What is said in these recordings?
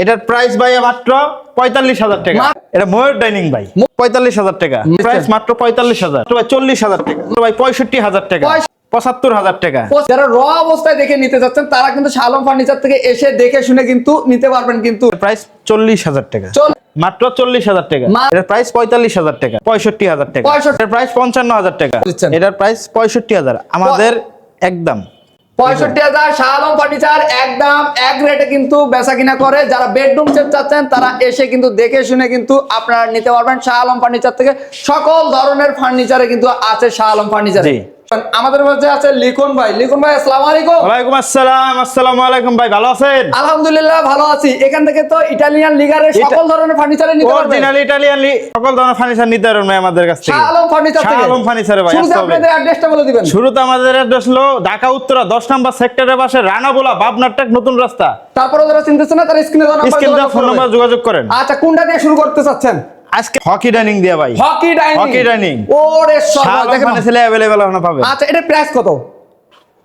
এটার প্রাইস ভাই মাত্র ৪৫,০০০ টাকা। এটা ময়ূর ডাইনিং ভাই, ৪৫,০০০ টাকা প্রাইস, মাত্র ৪৫,০০০ ভাই। ৪০,০০০ টাকা ভাই, ৬৫,০০০ টাকা, ৭৫,০০০ টাকা। যারা র অবস্থায় দেখে নিতে চাচ্ছেন তারা কিন্তু শাহ আলম ফার্নিচার থেকে এসে দেখে শুনে কিন্তু নিতে পারবেন। কিন্তু প্রাইস ৪০,০০০ টাকা, মাত্র ৪০,০০০ টাকা। এটার প্রাইস ৪৫,০০০ টাকা, ৬৫,০০০ টাকা। এটার প্রাইস ৫৫,০০০ টাকা, এটার প্রাইস ৬৫,০০০। আমাদের একদম ৬৫,০০০ শাহ আলম ফার্নিচার একদম এক রেটে কিন্তু বেচা কিনা করে। যারা বেডরুম সেট চাচ্ছেন তারা এসে কিন্তু দেখে শুনে কিন্তু আপনারা নিতে পারবেন শাহ আলম ফার্নিচার থেকে। সকল ধরনের ফার্নিচারে কিন্তু আছে শাহ আলম ফার্নিচারে। আমাদের মধ্যে আছে লিখন ভাই। লিখন ভাই, আসসালামু আলাইকুম। ওয়ালাইকুম আসসালাম। আসসালামু আলাইকুম ভাই, ভালো আছেন? আলহামদুলিল্লাহ ভালো আছি। এখান থেকে তো ইটালিয়ান লিগারের সকল ধরনের ফার্নিচার নিতে পারবেন। অরিজিনাল ইটালিয়ান সকল ধরনের ফার্নিচার নিতে পারবেন ভাই আমাদের কাছ থেকে। শাহ আলম ফার্নিচার থেকে। শাহ আলম ফার্নিচারে ভাই শুরুতে আপনাদের অ্যাড্রেসটা বলে দিবেন। শুরুতে আমাদের অ্যাড্রেস হলো ঢাকা উত্তরা ১০ নম্বর সেক্টরের পাশে রানাবোলা বাবনারটেক নতুন রাস্তা। তারপরে যারা চিনতেছেন না তারা স্ক্রিনে ফোন নাম্বার যোগাযোগ করেন। আচ্ছা, কোনটা দিয়ে শুরু করতে চাচ্ছেন? আজকে হকি ডাইনিং দিয়া ভাই। Hockey dining. হকি ডাইনিং ওরে সর্বনাশ, দেখেন ছেলে अवेलेबल হনা পাবে। আচ্ছা, এটার প্রাইস কত?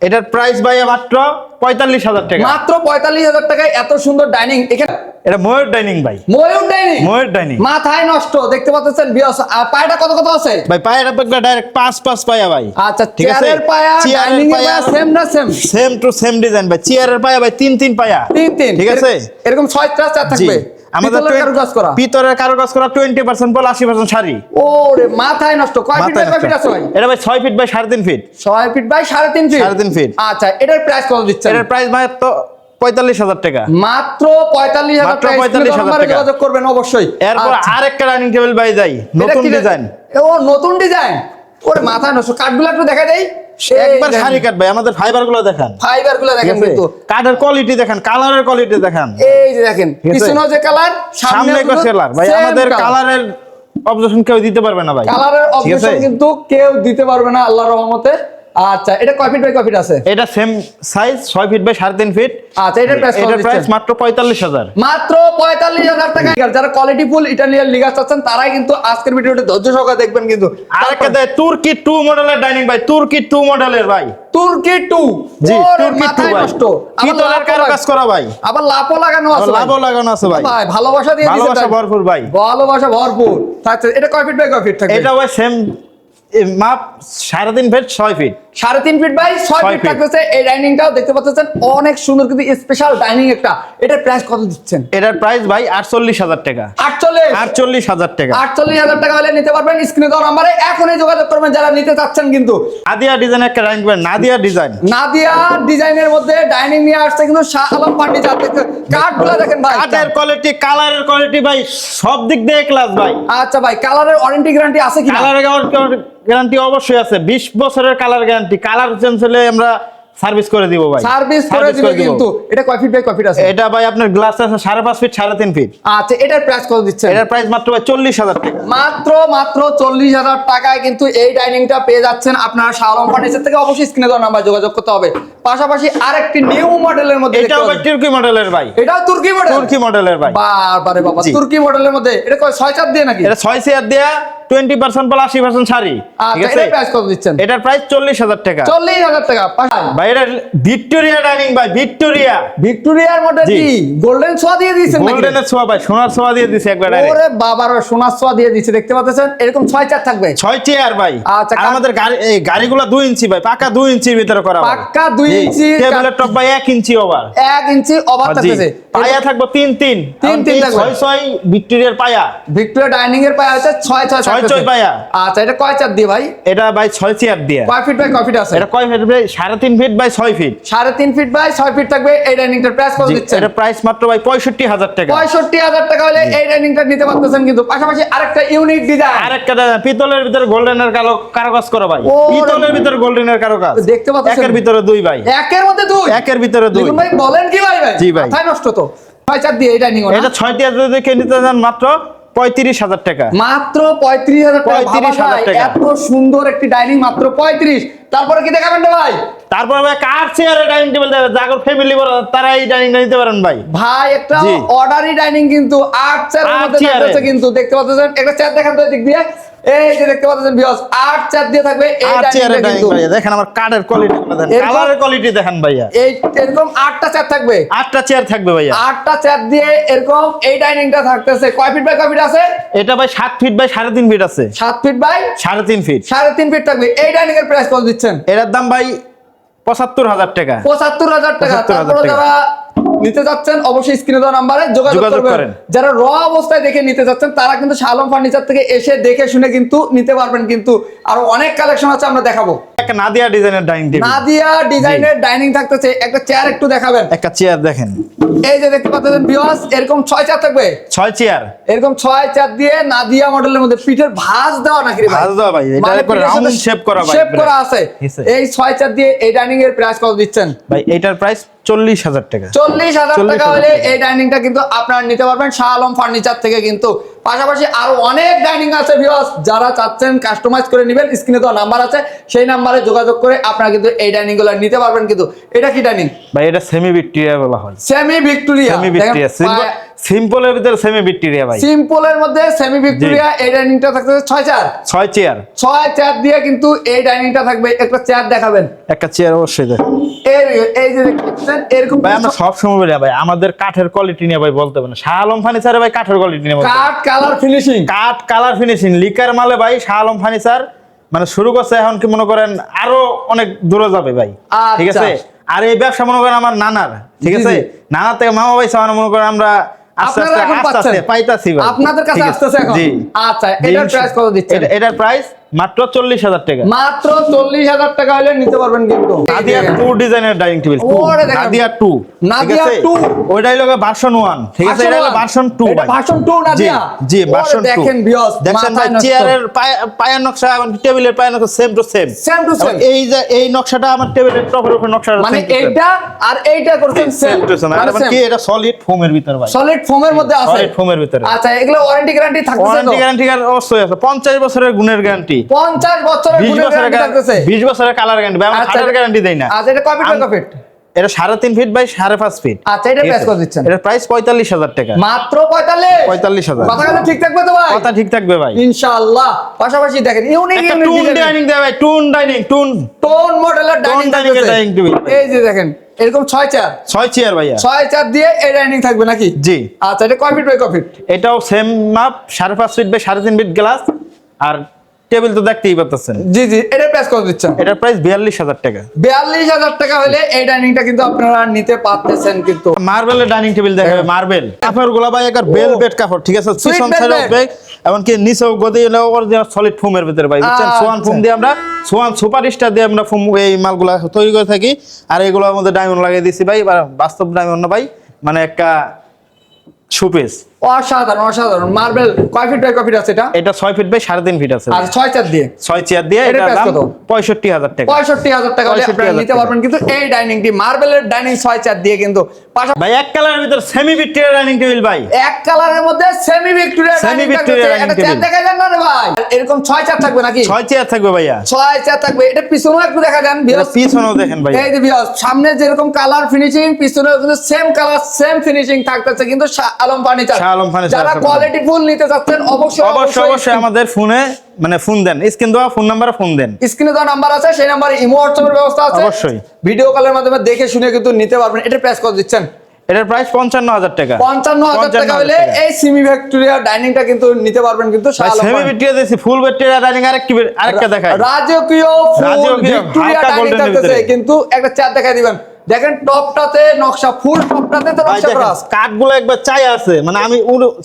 এটার প্রাইস ভাই মাত্র ৪৫,০০০ টাকা। মাত্র ৪৫,০০০ টাকায় এত সুন্দর ডাইনিং। এখানে এটা ময়ূর ডাইনিং ভাই, ময়ূর ডাইনিং। ময়ূর ডাইনিং মাথায় নষ্ট, দেখতে পাচ্ছেন বিয়স। আর পায়টা কত কত আছে ভাই? পায়টা পাকলা ডাইরেক্ট ৫ পায়া ভাই। আচ্ছা, ঠিক আছে। চেয়ারের পায়া, ডাইনিং এর পায়া সেম না same? Same to same design ভাই। চেয়ারের পায়া ভাই ৩ পায়া। ৩ ঠিক আছে। এরকম ৬টা চেয়ার থাকবে। আমাদের কারুকাজ করা, পিতলের কারুকাজ করা 20% বল 80% শাড়ি। ওরে মাথায় নষ্ট। কয় ফিট বাই কয় ফিট আছে ভাই? এটা ভাই ৬ ফিট বাই ৩.৫ ফিট। ৬ ফিট বাই ৩.৫ ফিট। ৩.৫ ফিট। আচ্ছা, এটার প্রাইস কত দিচ্ছেন? এটার প্রাইস ভাই তো ৪৫,০০০ টাকা। মাত্র ৪৫,০০০ টাকা। ৪৫,০০০ টাকা যোগাযোগ করবেন অবশ্যই। এরপর আরেকটা ডাইনিং টেবিল ভাই যাই, নতুন ডিজাইন। ও নতুন ডিজাইন। ওরে মাথায় নষ্ট। কাঠগুলো একটু দেখা দেই। একবার শাড়ি কাট ভাই, আমাদের ফাইবার গুলো দেখেন। ফাইবার গুলো দেখেন, কিন্তু কাঠের কোয়ালিটি দেখেন, কালারের কোয়ালিটি দেখেন। এই যে দেখেন, পিছনে যে কালার, সামনে কালার ভাই। আমাদের কালারের অবজেকশন কেউ দিতে পারবে না ভাই। কালারের অবজেকশন কিন্তু কেউ দিতে পারবে না আল্লাহর রহমতে। আচ্ছা, এটা কয় ফিট বাই কয় ফিট আছে? এটা সেম সাইজ 6 ফিট বাই 3.৫ ফিট। আচ্ছা, এটার প্রাইস মাত্র ৪৫,০০০। মাত্র ৪৫,০০০ টাকা। যারা কোয়ালিটি ফুল ইটালিয়ান লিগার চাচ্ছেন তারাই কিন্তু আজকের ভিডিওটা ধৈর্য সহকারে দেখবেন। কিন্তু আরেকটা দেয় তুর্কি 2 মডেলের ডাইনিং ভাই, তুর্কি 2 মডেলের ভাই। তুর্কি 2। জি, তুর্কি 2 ভাই। নষ্ট। পিতলের কারুকাজ করা ভাই। আবার লাপও লাগানো আছে। লাপও লাগানো আছে ভাই। ভাই ভালোবাসা দিয়ে দিয়েছে। ভালোবাসা ভরপুর ভাই। ভালোবাসা ভরপুর। আচ্ছা, এটা কয় ফিট বাই কয় ফিট থাকবে? এটা ভাই সেম মাপ 3.5 feet 6 feet. 3.5 feet by 6 feet থাকতেছে। এই ডাইনিংটাও দেখতে পাচ্ছেন অনেক সুন্দর, কিন্তু স্পেশাল ডাইনিং একটা। এটার প্রাইস কত দিচ্ছেন? এটার প্রাইস ভাই ৪৮,০০০ টাকা। ৪৮,০০০ টাকা। ৪৮,০০০ টাকা হলে নিতে পারবেন। স্ক্রিনে দেওয়া নম্বরে এখনই যোগাযোগ করবেন যারা নিতে চাচ্ছেন। কিন্তু নাদিয়া ডিজাইন একটা ডাইনিং পাবেন, নাদিয়া ডিজাইন। নাদিয়া ডিজাইনের মধ্যে ডাইনিং নিয়ে আসছে কিন্তু শাহ আলম ফার্নিচার। কাঠগুলো দেখেন ভাই, কাঠের কোয়ালিটি, কালারের কোয়ালিটি ভাই সব দিক দিয়ে ক্লাস ভাই। আচ্ছা ভাই, কালারের ওয়ারেন্টি গ্যারান্টি আছে কি? কালারের গ্যারান্টি অবশ্যই আছে, ২০ বছরের কালার গ্যারান্টি। কালার চেঞ্জ হলে আমরা সার্ভিস করে দিব ভাই। সার্ভিস করে দিবে কিন্তু। এটা কয় ফিট বাই কয় ফিট আছে? এটা ভাই আপনার গ্লাস আছে 5.5 ফিট 3.5 ফিট। আচ্ছা, এটার প্রাইস কত দিচ্ছেন? এটার প্রাইস মাত্র ভাই ৪০,০০০ টাকা। মাত্র ৪০,০০০ টাকায় কিন্তু এই ডাইনিংটা পেয়ে যাচ্ছেন আপনারা শাহ আলম ফার্নিচার থেকে। অবশ্যই স্ক্রিনে দেওয়া নাম্বার যোগাযোগ করতে হবে। পাশাপাশি আরেকটি নিউ মডেলের মধ্যে, এটাও ভাই তুর্কি মডেলের ভাই। এটাও তুর্কি মডেল। তুর্কি মডেলের ভাই। বাবারে বাবা, তুর্কি মডেলের মধ্যে। এটা কয় ৬ চার দিয়ে নাকি? এটা ৬ চেয়ার দেয়া 20% বল 80% শাড়ি। ঠিক আছে। এটার প্রাইস কত দিচ্ছেন? এটার প্রাইস ৪০,০০০ টাকা। ৪০,০০০ টাকা। ভাই এটা ভিক্টোরিয়া ডাইনিং ভাই, ভিক্টোরিয়া। ভিক্টোরিয়ার মডেল কি গোল্ডেন সোয়া দিয়ে দিয়েছেন নাকি? গোল্ডেনের ছোঁয়া ভাই, সোনার ছোঁয়া দিয়ে দিয়েছে একবার। ওরে বাবার, সোনার সোয়া দিয়ে দিয়েছে। দেখতে পাচ্ছেন এরকম ৬ চার থাকবে। ৬ চেয়ার ভাই। আচ্ছা, আর আমাদের গাড়িগুলো 2 ইঞ্চি ভাই, পাকা 2 ইঞ্চির ভিতরে করা ভাই। পাকা 2 ইঞ্চি। টেবিলের টপ ভাই 1 ইঞ্চি ওভার। 1 ইঞ্চি ওভার থাকতেছে। পায়া থাকবে 3 থাকবে। 6 ভিক্টোরিয়ার পায়া। ভিক্টোরিয়া ডাইনিং এর পায়া আছে 6 পায়া। আচ্ছা, এটা কয় চার দিয়ে ভাই? এটা ভাই 6 চেয়ার দিয়ে। কয় ফিট বাই কয় ফিট আছে? এটা কয় ফিট ভাই? 3.5 feet by 6 feet. 3.5 feet by 6 feet থাকবে। এই ডাইনিংটার প্রাইস কত দিচ্ছেন? এটা প্রাইস মাত্র ভাই ৬৫,০০০ টাকা। ৬৫,০০০ টাকা হলে এই ডাইনিংটা নিতে পারতেছেন। কিন্তু পাশাপাশি আরেকটা ইউনিক ডিজাইন, আরেকটা পিতলের ভিতরে গোল্ডেনের কারুকাজ করা ভাই। পিতলের ভিতরে গোল্ডেনের কারুকাজ দেখতে পাচ্ছেন। একের ভিতরে 2 ভাই। একের মধ্যে 2? একের ভিতরে 2 ভাই বলেন কি ভাই? জি ভাই। মাথায় নষ্ট তো। 6 চার দিয়ে এই ডাইনিং। এটা 6 দিয়ে যদি কিনতে যান মাত্র ৩৫,০০০ টাকা। মাত্র ৩৫,০০০ টাকা। ৩৫,০০০ টাকা। এত সুন্দর একটি ডাইনিং মাত্র ৩৫। তারপরে কি দেখাবেন না ভাই? তারপর ভাই কার চেয়ারে ডাইনিং টেবিল দেবে, যাগর ফ্যামিলি বড় তারা এই ডাইনিংটা নিতে পারেন ভাই। ভাই একটা অর্ডারি ডাইনিং কিন্তু 8 চেয়ারের মধ্যে থাকতেছে। কিন্তু দেখতে পাচ্ছেন একটা চেয়ার দেখান তো দিক দিয়ে। এই যে দেখতে পাচ্ছেন ভিউয়ার্স 8 চেয়ার দিয়ে থাকবে এই আর চেয়ারের ডাইনিংটা ডাইনিং কিন্তু ভাইয়া দেখেন আমার কাঠের কোয়ালিটি দেখেন, এরকম- কালারের কোয়ালিটি দেখেন ভাইয়া। এই এরকম 8টা চেয়ার থাকবে, 8টা চেয়ার থাকবে ভাইয়া। 8টা চেয়ার দিয়ে এরকম এই ডাইনিংটা থাকতেছে। কয় ফিট বাই কয় ফিট আছে? এটা ভাই 7 ফিট বাই 3.5 ফিট আছে। 7 ফিট বাই 3.5 ফিট। 3.5 ফিট থাকবে। এই ডাইনিং এর প্রাইস কত দিচ্ছেন? এটার দাম ভাই 75,000 টাকা। 75,000 টাকা। 75,000 তারপরে টাকা। যারা নিতে যাচ্ছেন অবশ্যই স্ক্রিনে দেওয়া নাম্বারে যোগাযোগ যোগাযোগ করবেন। করেন। যারা র অবস্থায় দেখে নিতে যাচ্ছেন তারা কিন্তু শাহ আলম ফার্নিচার থেকে এসে দেখে শুনে কিন্তু নিতে পারবেন। কিন্তু আরো অনেক কালেকশন আছে, আমরা দেখাবো। একটা নাদিয়া ডিজাইনের ডাইনিং টেবিল। নাদিয়া ডিজাইনের ডাইনিং থাকতেছে। একটা চেয়ার একটু দেখাবেন। একটা চেয়ার দেখেন, এই যে দেখতে পাচ্ছেন ভিউয়ার্স, এরকম 6 চেয়ার থাকবে। 6 চেয়ার। এরকম 6 চেয়ার দিয়ে নাদিয়া মডেলের মধ্যে পিঠের ভাঁজ দেওয়া নাকি রে ভাই? ভাঁজ দেওয়া ভাই, এটা মানে একবার পিঠের রাউন্ড সাথে শেপ করা ভাই। শেপ করা আছে। হিসে। এই 6 চেয়ার দিয়ে এই ডাইনিং এর প্রাইস কত দিচ্ছেন? ভাই এটার প্রাইস 40,000 টাকা। 40,000 টাকা 40,000 হলে এই ডাইনিংটা কিন্তু আপনারা নিতে পারবেন শাহ আলম ফার্নিচার থেকে। কিন্তু পাশাপাশি আরো অনেক ডাইনিং আছে ভিউয়ার্স, যারা চাচ্ছেন কাস্টমাইজ করে নেবেন স্ক্রিনে তো নাম্বার আছে, সেই নাম্বারে যোগাযোগ করে আপনারা কিন্তু এই ডাইনিং গুলো নিতে পারবেন। কিন্তু এটা কি ডাইনিং? ভাই এটা সেমি ভিক্টোরিয়া বলা হয়। Semi Victoria. সেমি ভিক্টোরিয়া সিম্পলের ভিতরে সেমি ভিক্টোরিয়া ভাই। সিম্পলের মধ্যে সেমি ভিক্টোরিয়া। এই ডাইনিংটা থাকবে 6 চেয়ার। 6 চেয়ার। 6 চেয়ার দিয়ে কিন্তু এই ডাইনিংটা থাকবে। একটা চেয়ার দেখাবেন। একটা চেয়ার অবশ্যই দেখেন। এই যে দেখছেন এরকম ভাই আমরা সব সময় বলি ভাই আমাদের কাঠের কোয়ালিটি নিয়ে ভাই বলতে হবে না। শাহ আলম ফার্নিচারে ভাই কাঠের কোয়ালিটি নিয়ে বলতে হবে। কাঠ কালার ফিনিশিং। কাঠ কালার ফিনিশিং লিকার মালে ভাই শাহ আলম ফার্নিচার মানে শুরু করছে, এখন কি মনে করেন আরো অনেক দূরে যাবে ভাই। ঠিক আচ্ছা। আছে। আর এই ব্যবসা মনে করেন আমার নানার, ঠিক জি, আছে, জি। নানা থেকে মামা ভাই সামনে মনে করেন আমরা আস্তে আপনারা এখন আস্তে পাচ্ছেন। পাইতাছি ভাই। আপনাদের কাছে ঠিক আছে? আসতেছে এখন। জি। আচ্ছা, এটার প্রাইস কত দিচ্ছেন? এটার প্রাইস মাত্র 40,000 টাকা। মাত্র 40,000 টাকা হলে নিতে পারবেন। কিন্তু নাদিয়া 2 ডিজাইনের ডাইনিং টেবিল। ওরে দেখেন। নাদিয়া 2। নাদিয়া 2। ওইটাই হলো ভার্সন 1, ঠিক আছে। এটা হলো ভার্সন 2 এটা ভাই। ভার্সন 2 নাদিয়া। জি ভার্সন 2। দেখেন ভিউয়ার্স, দেখেন ভাই চেয়ারের পায়ের নকশা এবং টেবিলের পায়ের নকশা same to same. Same to same. এই যে এই নকশাটা আমার টেবিলের টপের উপর নকশাটা মানে এইটা আর এইটা করছেন সেম সেম টু সেম। আর কি এটা সলিড ফোমের ভিতর ভাই। সলিড ফোমের মধ্যে আছে। সলিড ফোমের ভিতরে। আচ্ছা, এগুলো ওয়ারেন্টি গ্যারান্টি থাকতেছে তো? ওয়ারেন্টি গ্যারান্টি অবশ্যই আছে। 50 বছরের গুণের গ্যারান্টি। 50 বছরের 20 গুণের বছরের গ্যারান্টি থাকতেছে। 20 বছরের কালার গ্যারান্টি ভাই। আমরা আচ্ছা, কালার গ্যারান্টি দেই না। আচ্ছা, এটা কয় ফিট বাই কয় ফিট? এটা 3.5 ফিট বাই 5.5 ফিট। আচ্ছা, এটার প্রাইস কত দিচ্ছেন? এটার প্রাইস 45,000 টাকা। মাত্র 45? 45,000। কথা কথা ঠিক থাকবে তো ভাই? কথা ঠিক থাকবে ভাই। ইনশাআল্লাহ। পাশাপাশি দেখেন ইউনিক একটা ইউনিক টুন ডাইনিং দেয় ভাই, টুন ডাইনিং, টুন টোন মডেলের ডাইনিং ডাইনিং এর ডাইনিং টেবিল। এই যে দেখেন এরকম 6 চেয়ার। 6 চেয়ার ভাইয়া। 6 চেয়ার দিয়ে এই ডাইনিং থাকবে নাকি? জি। আচ্ছা, এটা কয় ফিট বাই কয় ফিট? এটাও সেম মাপ 5.5 ফিট বাই 3.5 ফিট গ্লাস। আর টেবিল তো দেখতেই পাচ্ছেন। জি জি, এটার প্রাইস কত দিচ্ছেন? এটার প্রাইস 42,000 টাকা। 42,000 টাকা হলে এই ডাইনিংটা কিন্তু আপনারা নিতে পারতেছেন। কিন্তু মার্বেলের ডাইনিং টেবিল দেখাবে। মার্বেল কাপড়গুলো ভাই একবার বেলভেট কাপড়, ঠিক আছে। পিছন সাইড অফ ব্যাগ এমনকি নিচেও গদি হলো অরিজিনাল সলিড ফোমের ভিতরে ভাই, বুঝছেন। সোয়ান ফোম দিয়ে আমরা সোয়ান সুপার স্টার দিয়ে আমরা ফোম এই মালগুলা তৈরি করে থাকি। আর এগুলোর মধ্যে ডায়মন্ড লাগিয়ে দিছি ভাই, বাস্তব ডায়মন্ড না ভাই, মানে একটা শোপিস। অসাধারণ অসাধারণ। মার্বেল কয় ফিট বাই কয় ফিট আছে এটা? এটা 6 ফিট বাই 3.5 ফিট আছে। আর 6 চেয়ার দিয়ে 6 চেয়ার দিয়ে এটার এটার price দাম কত? 65,000 টাকা। 65,000 টাকা হলে আপনারা 65,000 নিতে পারবেন। কিন্তু এই ডাইনিংটি মার্বেলের ডাইনিং 6 চেয়ার দিয়ে কিন্তু ভাই এক কালারের ভিতর সেমি ভিক্টোরিয়া ডাইনিং টেবিল ভাই। এক কালারের মধ্যে semi Victoria Semi Victoria dining একটা চেয়ার table। দেখা যান না রে ভাই? আর এরকম 6 চেয়ার থাকবে নাকি? 6 চেয়ার থাকবে ভাইয়া। 6 চেয়ার থাকবে। এটা পিছনেও একটু দেখা যান এটা ভিউয়ার্স। পিছনেও দেখেন ভাই। এই যে ভিউয়ার্স, সামনে যেরকম কালার ফিনিশিং পিছনেও কিন্তু সেম কালার সেম ফিনিশিং থাকতেছে। কিন্তু শাহ আলম ফার্নিচার। শাহ আলম ফার্নিচার যারা আছে। কোয়ালিটি ফুল নিতে চাচ্ছেন অবশ্যই অবশ্যই আমাদের ফোনে মানে ফোন দেন, স্ক্রিন দেওয়া ফোন নাম্বারে ফোন দেন। স্ক্রিনে দেওয়া নাম্বার আছে, সেই নাম্বারে ইমো হোয়াটসঅ্যাপের ব্যবস্থা আছে। অবশ্যই। ভিডিও কলের মাধ্যমে দেখে শুনে কিন্তু নিতে পারবেন। এটার প্রাইস কত দিচ্ছেন? এটার প্রাইস 55,000 টাকা। 55,000 টাকা হলে এই সেমি ভিক্টোরিয়া ডাইনিংটা কিন্তু নিতে পারবেন। কিন্তু শাহ আলম সেমি ভিক্টোরিয়া দিছি, ফুল ভিক্টোরিয়া ডাইনিং আরেকটা দেখাই। রাজকীয় ফুল রাজকীয় ভিক্টোরিয়া হালকা ডাইনিং golden এর থাকতেছে। ভিতরে। কিন্তু একটা চেয়ার দেখাই দিবেন। দেখেন টপটাতে নকশা, ফুল টপটাতে তো ভাই নকশা করা দেখেন আছে। কাঠগুলো একবার চাই আছে, মানে আমি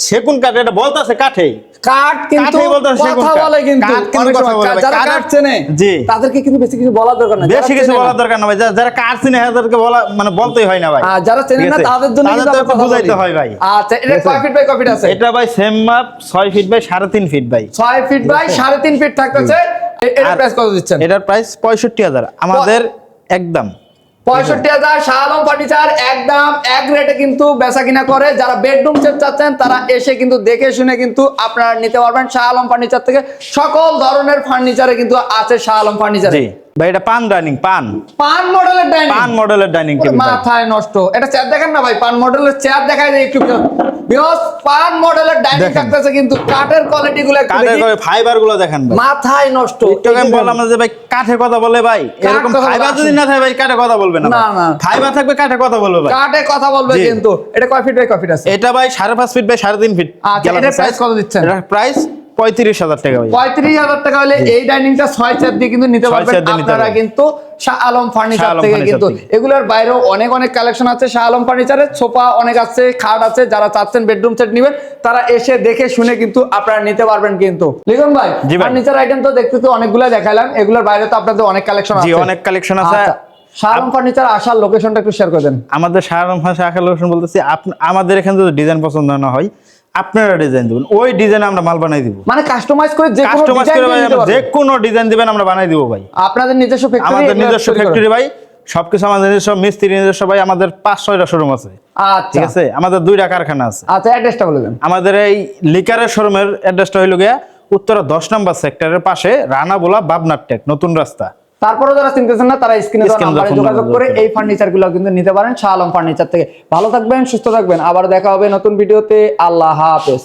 সেগুন কাঠ, এটা বলতাছে কাঠেই। কাঠ কিন্তু কাঠেই বলতে হয়, সেগুন কথা কাঠ। বলে কিন্তু কাঠ কিন্তু অনেক কথা সময়। বলে ভাই। যারা কাঠ চেনে জি। তাদেরকে কিন্তু বেশি কিছু বলার দরকার নাই। বেশি কিছু বলার দরকার না ভাই। যারা কাঠ চিনে তাদেরকে বলা মানে বলতেই হয় না ভাই। আর যারা চেনে ঠিক না আছে? তাদের জন্য কিন্তু তাদের আমরা তো কথা বুঝাইতে বলি। হয় ভাই। আচ্ছা, এটা কয় ফিট বাই কয় ফিট আছে? এটা ভাই সেম মাপ 6 ফিট বাই 3.5 ফিট ভাই। 6 ফিট বাই 3.5 ফিট থাকতেছে। এটার আর প্রাইস কত দিচ্ছেন? এটার প্রাইস 65,000 আমাদের একদম। 65,000 শাহ আলম ফার্নিচার একদম এক রেটে কিন্তু বেচা কিনা করে। যারা বেডরুম সেট চাচ্ছেন তারা এসে কিন্তু দেখে শুনে কিন্তু আপনারা নিতে পারবেন শাহ আলম ফার্নিচার থেকে। সকল ধরনের ফার্নিচারে কিন্তু আছে শাহ আলম ফার্নিচারে। জি। ভাই এটা পান ডাইনিং, পান মডেলের ডাইনিং, পান মডেলের ডাইনিং টেবিল। মাথায় নষ্ট। এটা চেয়ার দেখেন না ভাই, পান মডেলের চেয়ার দেখায় যায় একটু বিকজ পান মডেলের ডাইনিং থাকতেছে, কিন্তু কাঠের কোয়ালিটি গুলো একটু কাঠের দেখি। ফাইবার গুলো দেখেন ভাই, মাথায় নষ্ট। একটু আমি বললাম না যে ভাই কাঠে কথা বলে ভাই, এরকম কথা বলে ফাইবার যদি না থাকে ভাই কাঠে কথা বলবে না। না, না। ফাইবার থাকবে কাঠে কথা বলবে ভাই, কাঠে কথা বলবে জি। কিন্তু। এটা কয় ফিট বাই কয় ফিট আছে? এটা ভাই 5.5 ফিট বাই 3.5 ফিট। আচ্ছা, এটার প্রাইস কত দিচ্ছেন? এটার প্রাইস 35,000 টাকা ভাই। 35,000 টাকা হলে এই ডাইনিংটা 6 চেয়ার দিয়ে কিন্তু নিতে 6 পারবেন চেয়ার দিয়ে নিতে আপনারা পারবেন। কিন্তু শাহ আলম ফার্নিচার শাহ আলম থেকে ফার্নিচার কিন্তু। থেকে। এগুলোর বাইরেও অনেক অনেক কালেকশন আছে শাহ আলম ফার্নিচারের। সোফা অনেক আছে, খাট আছে, যারা চাচ্ছেন বেডরুম সেট নেবেন তারা এসে দেখে শুনে কিন্তু আপনারা নিতে পারবেন কিন্তু। লিখন ভাই, জি ভাই। ফার্নিচার আইটেম তো দেখতে তো অনেকগুলো দেখাইলাম, এগুলোর বাইরে তো আপনাদের অনেক কালেকশন আছে। জি, অনেক কালেকশন আছে। আচ্ছা, শাহ আলম ফার্নিচার আসার লোকেশনটা একটু শেয়ার করে দেন। আমাদের শাহ আলম ফার্নিচার আকার লোকেশন বলতেছি, আমাদের এখানে যদি ডিজাইন পছন্দ না হয় আপনারা ডিজাইন দিবেন, ওই ডিজাইনে আমরা মাল বানাই দিব। মানে কাস্টমাইজ করে যে কোনো কাস্টমাইজ ডিজাইন করে ভাই নিতে আমরা যে পারবেন। কোনো ডিজাইন দিবেন আমরা বানাই দিব ভাই। আপনাদের নিজস্ব ফ্যাক্টরি? আমাদের নিজস্ব ফ্যাক্টরি ভাই, সবকিছু আমাদের নিজস্ব, মিস্ত্রি নিজস্ব ভাই, আমাদের 5-6টা শোরুম আছে। আচ্ছা ঠিক আছে, আমাদের 2টা কারখানা আছে। আচ্ছা, অ্যাড্রেসটা বলে দেন। আমাদের এই লিকারের শোরুমের অ্যাড্রেসটা হইল গিয়া উত্তরা 10 নম্বর সেক্টরের পাশে, রানাবোলা বাবনার টেক নতুন রাস্তা। তারপরে যারা চিনতেছেন না তারা স্ক্রিনে দেওয়া স্ক্রিনে নাম্বারে ফোন যোগাযোগ করে এই ফার্নিচার গুলো কিন্তু নিতে পারেন শাহ আলম ফার্নিচার থেকে। ভালো থাকবেন, সুস্থ থাকবেন, আবার দেখা হবে নতুন ভিডিওতে। আল্লাহ হাফেজ।